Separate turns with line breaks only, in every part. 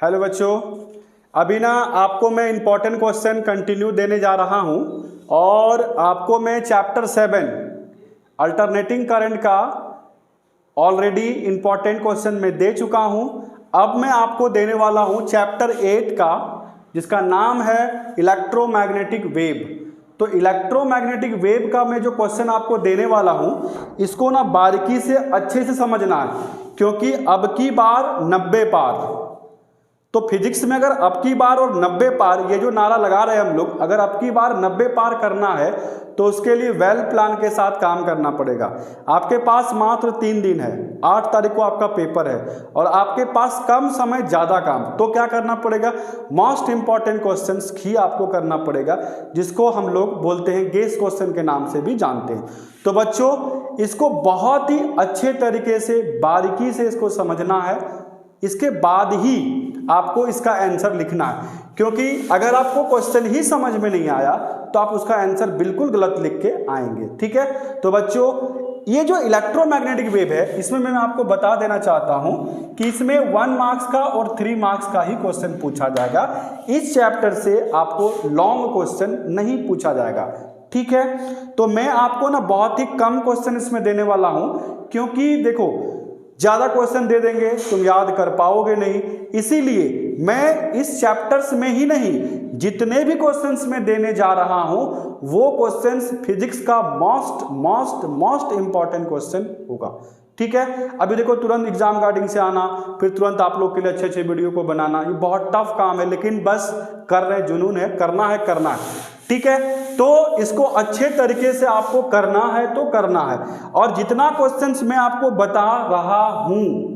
Hello बच्चों, अभी ना आपको मैं इम्पोर्टेंट क्वेश्चन कंटिन्यू देने जा रहा हूं और आपको मैं चैप्टर 7 अल्टरनेटिंग करंट का ऑलरेडी इम्पोर्टेंट क्वेश्चन मैं दे चुका हूं। अब मैं आपको देने वाला हूं चैप्टर 8 का, जिसका नाम है इलेक्ट्रोमैग्नेटिक वेव। तो इलेक्ट्रोमैग्नेटिक वेव का मैं जो क्वेश्चन आपको देने वाला हूं, इसको ना बारीकी से अच्छे से समझना है, क्योंकि अब की बार 90 पार। तो फिजिक्स में अगर अब की बार और 90 पार, ये जो नारा लगा रहे हैं हम लोग, अगर अब की बार 90 पार करना है तो उसके लिए वेल प्लान के साथ काम करना पड़ेगा। आपके पास मात्र 3 दिन है, 8 तारीख को आपका पेपर है और आपके पास कम समय ज़्यादा काम। तो क्या करना पड़ेगा, मोस्ट इंपॉर्टेंट क्वेश्चंस ही आपको करना पड़ेगा, जिसको हम लोग बोलते हैं गेस क्वेश्चन के नाम से भी जानते हैं। तो बच्चों, इसको बहुत ही अच्छे तरीके से बारीकी से इसको समझना है, इसके बाद ही आपको इसका आंसर लिखना है, क्योंकि अगर आपको क्वेश्चन ही समझ में नहीं आया तो आप उसका आंसर बिल्कुल गलत लिख के आएंगे। ठीक है, तो बच्चों, ये जो इलेक्ट्रोमैग्नेटिक वेव है, इसमें मैं आपको बता देना चाहता हूं कि इसमें 1 मार्क्स का और 3 मार्क्स का ही क्वेश्चन पूछा जाएगा। इस चैप्टर से आपको लॉन्ग क्वेश्चन नहीं पूछा जाएगा। ठीक है, तो मैं आपको ना बहुत ही कम क्वेश्चन इसमें देने वाला हूं, क्योंकि देखो ज़्यादा क्वेश्चन दे देंगे तुम याद कर पाओगे नहीं। इसीलिए मैं इस चैप्टर्स में ही नहीं, जितने भी क्वेश्चंस मैं देने जा रहा हूं, वो क्वेश्चंस फिजिक्स का मोस्ट इंपॉर्टेंट क्वेश्चन होगा। ठीक है, अभी देखो तुरंत एग्जाम गार्डिंग से आना, फिर तुरंत आप लोग के लिए अच्छे वीडियो को बनाना, ये बहुत टफ काम है, लेकिन बस कर रहे, जुनून है, करना है। ठीक है, तो इसको अच्छे तरीके से आपको करना है तो करना है। और जितना क्वेश्चंस मैं आपको बता रहा हूं,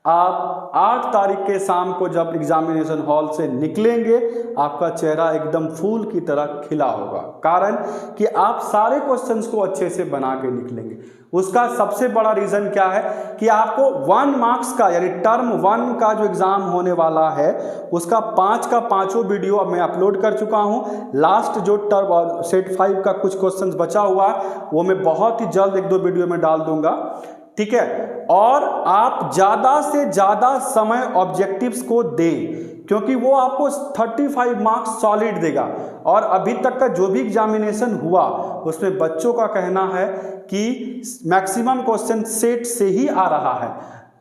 आप 8 तारीख के शाम को जब एग्जामिनेशन हॉल से निकलेंगे, आपका चेहरा एकदम फूल की तरह खिला होगा, कारण कि आप सारे क्वेश्चंस को अच्छे से बना के निकलेंगे। उसका सबसे बड़ा रीजन क्या है कि आपको 1 मार्क्स का, यानी टर्म 1 का जो एग्जाम होने वाला है, उसका 5 का 5 वीडियो अब मैं अपलोड कर चुका हूं। लास्ट जो टर्म और सेट 5 का कुछ क्वेश्चंस बचा हुआ है, वो मैं बहुत ही जल्द 1-2 वीडियो में डाल दूंगा। ठीक है, और आप ज़्यादा से ज़्यादा समय ऑब्जेक्टिव्स को दें, क्योंकि वो आपको 35 मार्क्स सॉलिड देगा। और अभी तक का जो भी एग्जामिनेशन हुआ, उसमें बच्चों का कहना है कि मैक्सिमम क्वेश्चन सेट से ही आ रहा है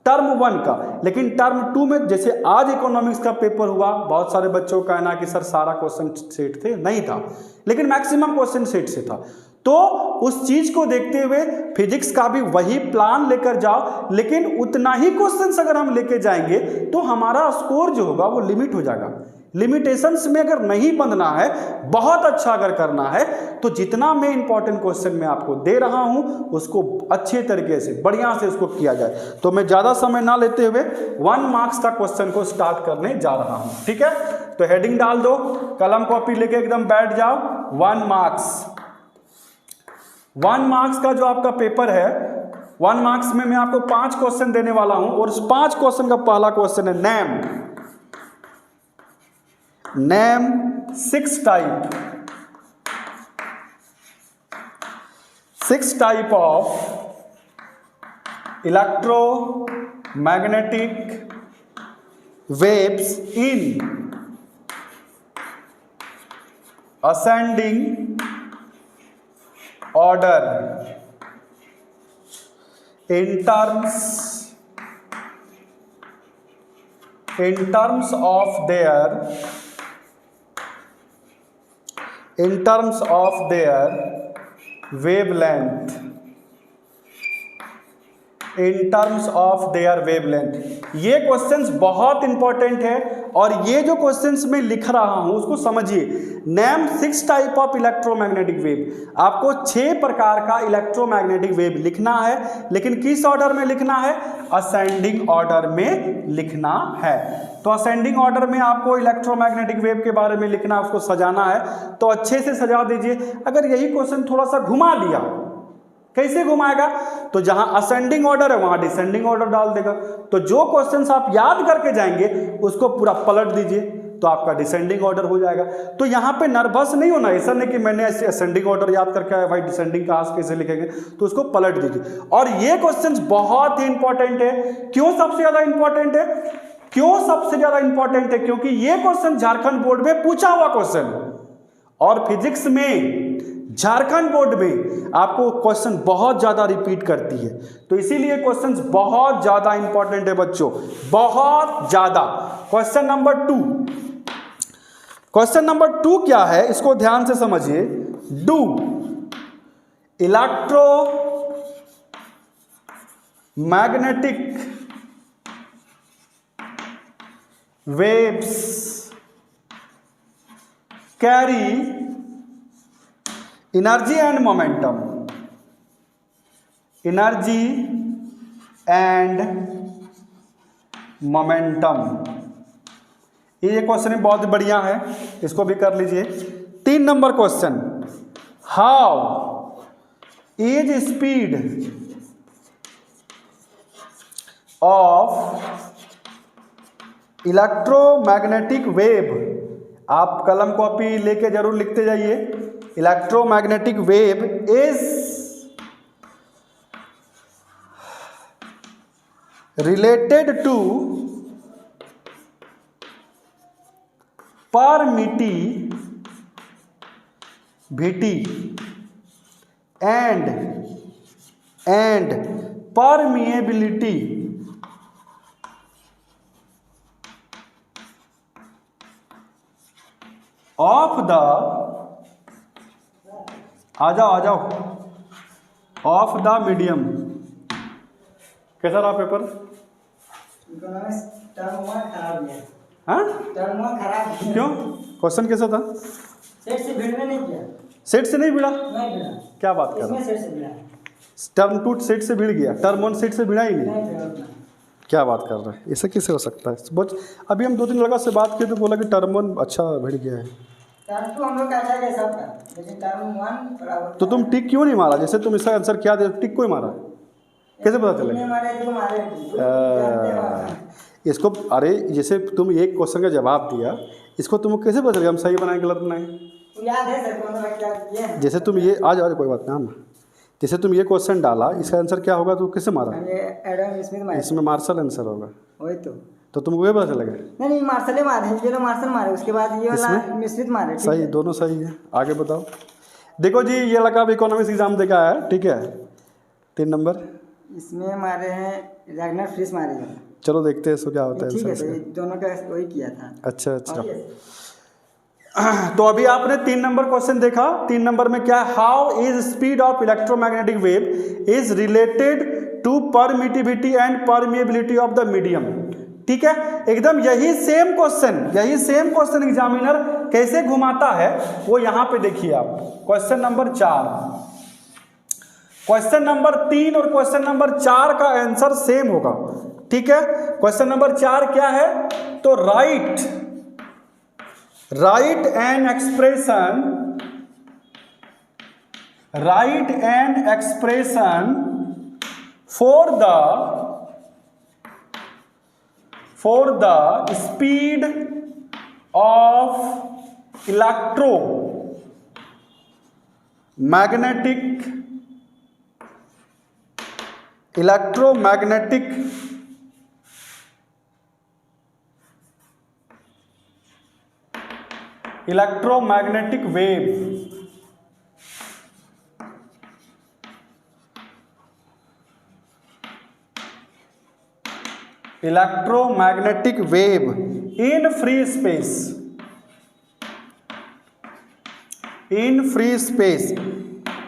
टर्म 1 का। लेकिन टर्म 2 में, जैसे आज इकोनॉमिक्स का पेपर हुआ, बहुत सारे बच्चों का कहना है कि सर सारा क्वेश्चन सेट थे, नहीं था, लेकिन मैक्सिमम क्वेश्चन सेट से था। तो उस चीज को देखते हुए फिजिक्स का भी वही प्लान लेकर जाओ, लेकिन उतना ही क्वेश्चंस अगर हम लेके जाएंगे तो हमारा स्कोर जो होगा वो लिमिट हो जाएगा। लिमिटेशंस में अगर नहीं बंधना है, बहुत अच्छा अगर करना है, तो जितना मैं इंपॉर्टेंट क्वेश्चन में आपको दे रहा हूं, उसको अच्छे तरीके से बढ़िया से उसको किया जाए। तो मैं ज्यादा समय ना लेते हुए 1 मार्क्स का क्वेश्चन को स्टार्ट करने जा रहा हूं। ठीक है, तो हेडिंग डाल दो, कलम कॉपी लेके एकदम बैठ जाओ। 1 मार्क्स का जो आपका पेपर है, 1 मार्क्स में मैं आपको 5 क्वेश्चन देने वाला हूं, और उस 5 क्वेश्चन का पहला क्वेश्चन है name 6 type of electromagnetic waves in ascending order in terms of their wavelength, ये क्वेश्चंस बहुत इंपॉर्टेंट है। और ये जो क्वेश्चंस मैं लिख रहा हूं, उसको समझिए। Name 6 type of electromagnetic wave, आपको 6 प्रकार का इलेक्ट्रोमैग्नेटिक वेव लिखना है, लेकिन किस ऑर्डर में लिखना है, असेंडिंग ऑर्डर में लिखना है। तो असेंडिंग ऑर्डर में आपको इलेक्ट्रोमैग्नेटिक वेव के बारे में लिखना, उसको सजाना है, तो अच्छे से सजा दीजिए। अगर यही क्वेश्चन थोड़ा सा घुमा दिया, कैसे घुमाएगा, तो जहां असेंडिंग ऑर्डर है वहां डिसेंडिंग ऑर्डर डाल देगा। तो जो क्वेश्चंस आप याद करके जाएंगे, उसको पूरा पलट दीजिए, तो आपका डिसेंडिंग ऑर्डर हो जाएगा। तो यहाँ पे नर्वस नहीं होना, ऐसा नहीं कि मैंने ऐसे असेंडिंग ऑर्डर याद करके आया, भाई डिसेंडिंग का कैसे लिखेंगे, तो उसको पलट दीजिए। और ये क्वेश्चंस बहुत ही इंपॉर्टेंट है। क्यों सबसे ज्यादा इंपॉर्टेंट है, क्यों सबसे ज्यादा इंपॉर्टेंट है? क्योंकि ये क्वेश्चन झारखंड बोर्ड में पूछा हुआ क्वेश्चन, और फिजिक्स में झारखंड बोर्ड में आपको क्वेश्चन बहुत ज्यादा रिपीट करती है, तो इसीलिए क्वेश्चन बहुत ज्यादा इंपॉर्टेंट है बच्चों, बहुत ज्यादा। क्वेश्चन नंबर 2, क्वेश्चन नंबर 2 क्या है, इसको ध्यान से समझिए। Do electromagnetic waves carry energy and momentum, energy and momentum। ये क्वेश्चन बहुत बढ़िया है, इसको भी कर लीजिए। 3 number question, how is speed of electromagnetic wave, आप कलम कॉपी लेके जरूर लिखते जाइए। Electromagnetic wave is related to permittivity and permeability of the, आ जाओ, ऑफ द मीडियम। कैसा रहा पेपर? हाँ, क्यों? क्वेश्चन कैसा था?
सेट से भिड़ने नहीं किया।
सेट से नहीं भिड़ा?
नहीं भिड़ा।
क्या बात कर रहा है?
सेट से भिड़ा।
टर्म टू सेट से भिड़ गया, टर्म 1 सेट से भिड़ा ही नहीं।
नहीं भिड़ा।
क्या बात कर रहे हैं, ऐसा कैसे हो सकता है? बच अभी हम 2-3 लड़का से बात किए तो बोला कि टर्म 1 अच्छा भिड़ गया है।
टर्म 2 हम लोग का अच्छा है सबका, लेकिन टर्म 1 बराबर।
तो तुम टिक क्यों नहीं मारा? जैसे तुम इसका आंसर क्या दे, टिक क्यों मारा? कैसे पता चलेगा? इसको, अरे जैसे तुम एक क्वेश्चन का जवाब दिया, इसको तुमको कैसे पता चलेगा हम सही बनाए गलत बनाए?
याद है सर कौन सा क्या किया है? जैसे
तुम ये आज कोई बात ना, जैसे तुम ये क्वेश्चन डाला, इसका आंसर क्या होगा, तो कैसे मारा?
एडम स्मिथ मारा,
इसमें मार्शल आंसर होगा।
वही तो
तुमको ये पता चलेगा?
नहीं मार्शल मारे, ये लोग मार्शल मारे, उसके बाद ये वाला स्मिथ मारे।
सही, दोनों सही है। आगे बताओ। देखो जी, ये लड़का अब इकोनॉमिक्स एग्जाम देकर आया है, ठीक है। 3 नंबर इसमें
मारे हैं, रैगनर फ्रिश मारे हैं।
चलो देखते हैं इसको क्या होता है।
ठीक है, दोनों का वही किया था।
अच्छा। तो अभी आपने 3 नंबर क्वेश्चन देखा। 3 नंबर में क्या, how is speed of electromagnetic wave is related to permittivity and permeability of the medium. ठीक है, एकदम यही सेम क्वेश्चन एग्जामिनर कैसे घुमाता है वो यहां पे देखिए आप। क्वेश्चन नंबर 4, क्वेश्चन नंबर 3 और क्वेश्चन नंबर 4 का आंसर सेम होगा। ठीक है, क्वेश्चन नंबर 4 क्या है, तो right an expression for the speed of electromagnetic wave in free space।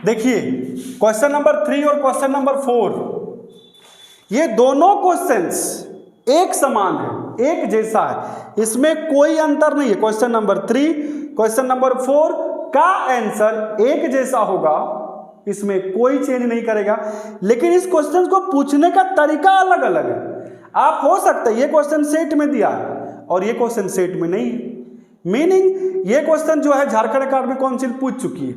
देखिए क्वेश्चन नंबर 3 और क्वेश्चन नंबर 4, ये दोनों क्वेश्चंस एक समान है, एक जैसा है, इसमें कोई अंतर नहीं है। क्वेश्चन नंबर 3, क्वेश्चन नंबर 4 का आंसर एक जैसा होगा, इसमें कोई चेंज नहीं करेगा, लेकिन इस क्वेश्चन को पूछने का तरीका अलग अलग है। आप हो सकता है ये क्वेश्चन सेट में दिया है और ये क्वेश्चन सेट में नहीं है, मीनिंग ये क्वेश्चन जो है झारखंड अकादमी काउंसिल पूछ चुकी है,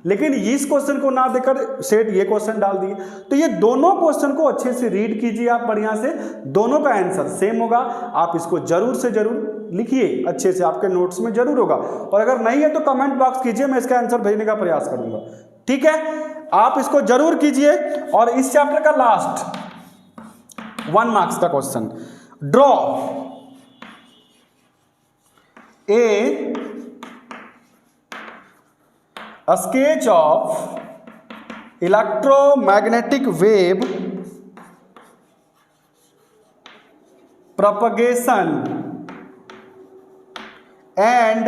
लेकिन इस क्वेश्चन को ना देकर सेट ये क्वेश्चन डाल दिए। तो ये दोनों क्वेश्चन को अच्छे से रीड कीजिए आप बढ़िया से, दोनों का आंसर सेम होगा। आप इसको जरूर से जरूर लिखिए अच्छे से, आपके नोट्स में जरूर होगा, और अगर नहीं है तो कमेंट बॉक्स कीजिए, मैं इसका आंसर भेजने का प्रयास करूंगा। ठीक है, आप इसको जरूर कीजिए। और इस चैप्टर का लास्ट 1 मार्क्स का question, draw a sketch of electromagnetic wave propagation and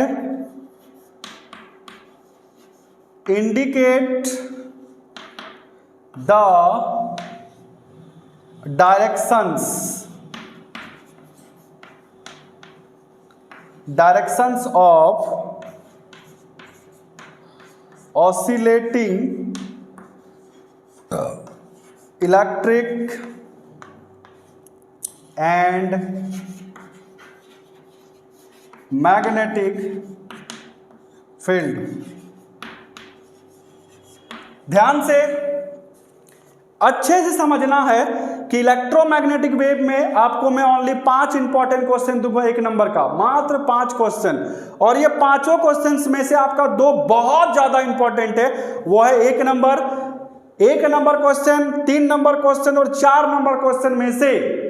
indicate the directions of oscillating electric and magnetic field. ध्यान से अच्छे से समझना है कि इलेक्ट्रोमैग्नेटिक वेव में आपको मैं ओनली 5 इंपॉर्टेंट क्वेश्चन दूंगा, 1 नंबर का, मात्र 5 क्वेश्चन। और ये पांचों क्वेश्चंस में से आपका 2 बहुत ज्यादा इंपॉर्टेंट है, वो है 1 नंबर क्वेश्चन, 3 नंबर क्वेश्चन और 4 नंबर क्वेश्चन में से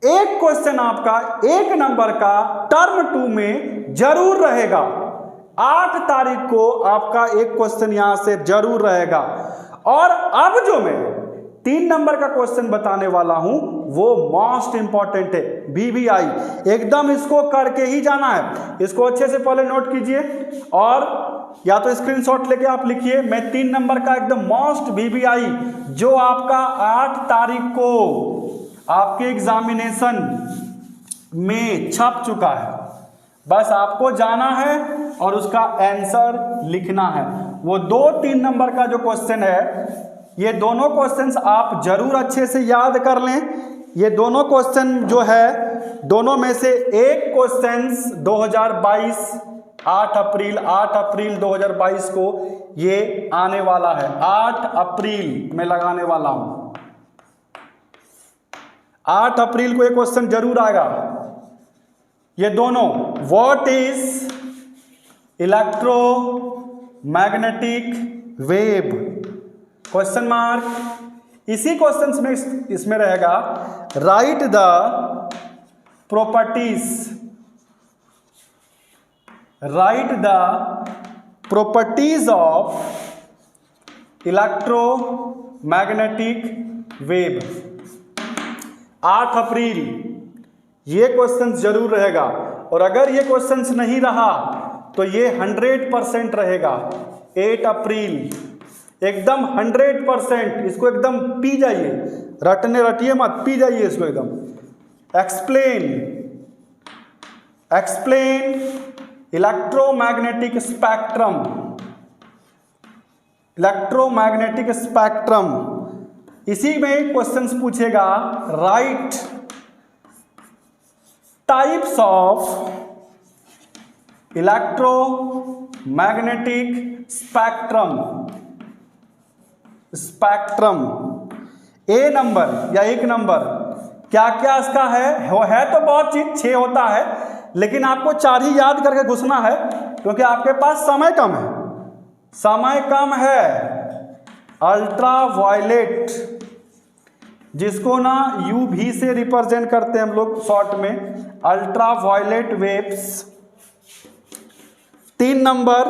एक क्वेश्चन आपका 1 नंबर का टर्म 2 में जरूर रहेगा। 8 तारीख को आपका एक क्वेश्चन यहां से जरूर रहेगा। और अब जो मैं 3 नंबर का क्वेश्चन बताने वाला हूं वो मोस्ट इंपॉर्टेंट है, VVI। एकदम इसको करके ही जाना है, इसको अच्छे से पहले नोट कीजिए और या तो स्क्रीनशॉट लेके आप लिखिए। मैं 3 नंबर का एकदम मोस्ट VVI जो आपका 8 तारीख को आपके एग्जामिनेशन में छप चुका है, बस आपको जाना है और उसका आंसर लिखना है। वो 2-3 नंबर का जो क्वेश्चन है, ये दोनों क्वेश्चंस आप जरूर अच्छे से याद कर लें। ये दोनों क्वेश्चन जो है, दोनों में से एक क्वेश्चंस 2022 8 अप्रैल 2022 को ये आने वाला है। 8 अप्रैल में लगाने वाला हूं, 8 अप्रैल को एक क्वेश्चन जरूर आएगा। ये दोनों, what is electromagnetic wave, question mark. इसी क्वेश्चन में इसमें रहेगा right the properties of electromagnetic wave. 8 अप्रैल ये क्वेश्चन जरूर रहेगा, और अगर ये क्वेश्चन नहीं रहा तो ये 100% रहेगा। 8 अप्रैल एकदम 100%, इसको एकदम पी जाइए, रटिए मत, पी जाइए इसको एकदम। Explain electromagnetic spectrum. इसी में क्वेश्चंस पूछेगा right types of electromagnetic spectrum. A number या 1 नंबर क्या क्या इसका है तो बहुत चीज 6 होता है, लेकिन आपको 4 ही याद करके घुसना है क्योंकि आपके पास समय कम है। अल्ट्रा वायलेट, जिसको ना UV से रिप्रेजेंट करते हैं हम लोग शॉर्ट में, ultra violet waves. 3 number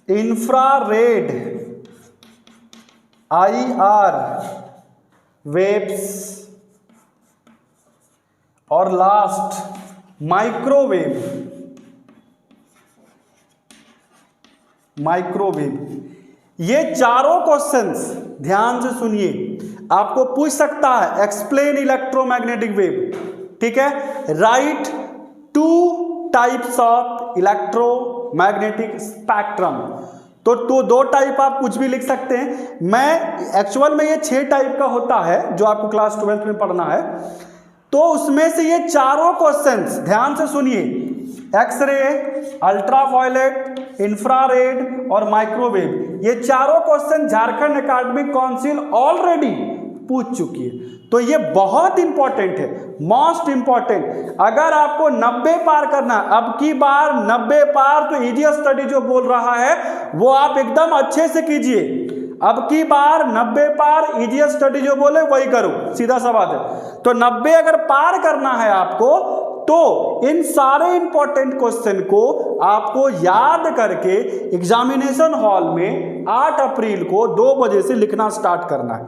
infrared IR waves, और लास्ट माइक्रोवेव। ये चारों क्वेश्चंस ध्यान से सुनिए, आपको पूछ सकता है एक्सप्लेन इलेक्ट्रोमैग्नेटिक वेव, ठीक है। Right 2 types of electromagnetic spectrum. तो 2 टाइप आप कुछ भी लिख सकते हैं। मैं एक्चुअल में ये 6 टाइप का होता है जो आपको क्लास 12 में पढ़ना है। तो उसमें से ये चारों क्वेश्चंस ध्यान से सुनिए, एक्सरे, अल्ट्रावायलेट, इंफ्रारेड और माइक्रोवेव, ये चारों question Jharkhand academic council already पूछ चुकी है। तो ये बहुत इंपॉर्टेंट है, मोस्ट इंपॉर्टेंट। अगर आपको 90 पार करना, अब की बार 90 पार, तो इजी स्टडी जो बोल रहा है वो आप एकदम अच्छे से कीजिए। अब की बार 90 पार इजी स्टडी जो बोले वही करो, सीधा सा बात है। तो 90 अगर पार करना है आपको तो इन सारे इंपॉर्टेंट क्वेश्चन को आपको याद करके एग्जामिनेशन हॉल में 8 अप्रैल को 2 बजे से लिखना स्टार्ट करना है।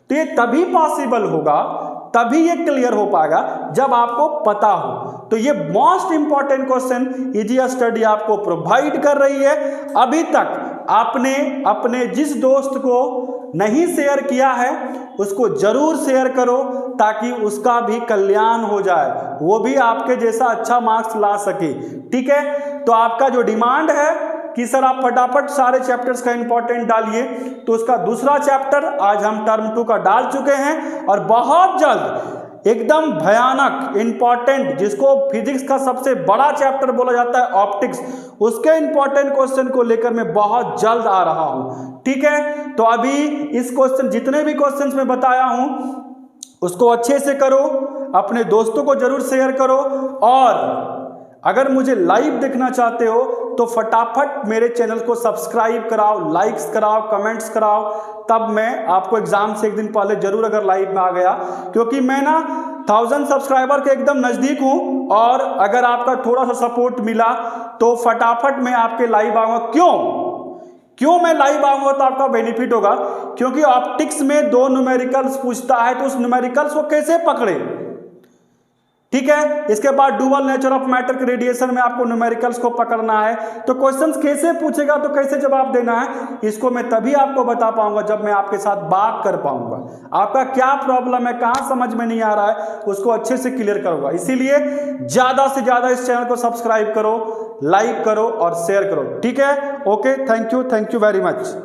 तो ये तभी पॉसिबल होगा, तभी ये क्लियर हो पाएगा जब आपको पता हो। तो ये most important question easy study आपको प्रोवाइड कर रही है। अभी तक आपने अपने जिस दोस्त को नहीं शेयर किया है उसको जरूर शेयर करो ताकि उसका भी कल्याण हो जाए, वो भी आपके जैसा अच्छा मार्क्स ला सके। ठीक है, तो आपका जो डिमांड है कि सर आप फटाफट सारे चैप्टर्स का इंपॉर्टेंट डालिए, तो उसका दूसरा चैप्टर आज हम टर्म 2 का डाल चुके हैं और बहुत जल्द एकदम भयानक इंपॉर्टेंट, जिसको फिजिक्स का सबसे बड़ा चैप्टर बोला जाता है ऑप्टिक्स, उसके इंपॉर्टेंट क्वेश्चन को लेकर मैं बहुत जल्द आ रहा हूं। ठीक है, तो अभी इस क्वेश्चन जितने भी क्वेश्चंस मैं बताया हूं उसको अच्छे से करो, अपने दोस्तों को जरूर शेयर करो, और अगर मुझे लाइव देखना चाहते हो तो फटाफट मेरे चैनल को सब्सक्राइब कराओ, लाइक्स कराओ, कमेंट्स कराओ, तब मैं आपको एग्जाम से एक दिन पहले जरूर अगर लाइव में आ गया, क्योंकि मैं ना 1000 सब्सक्राइबर के एकदम नज़दीक हूं और अगर आपका थोड़ा सा सपोर्ट मिला तो फटाफट मैं आपके लाइव आऊँगा। क्यों मैं लाइव आऊँगा तो आपका बेनिफिट होगा, क्योंकि ऑप्टिक्स में 2 न्यूमेरिकल्स पूछता है, तो उस न्यूमेरिकल्स को कैसे पकड़े। ठीक है, इसके बाद डुअल नेचर ऑफ मैटर के रेडिएशन में आपको न्यूमेरिकल्स को पकड़ना है, तो क्वेश्चंस कैसे पूछेगा तो कैसे जवाब देना है, इसको मैं तभी आपको बता पाऊंगा जब मैं आपके साथ बात कर पाऊंगा। आपका क्या प्रॉब्लम है, कहां समझ में नहीं आ रहा है, उसको अच्छे से क्लियर करूंगा। इसीलिए ज्यादा से ज्यादा इस चैनल को सब्सक्राइब करो, लाइक करो और शेयर करो। ठीक है, okay, thank you very much.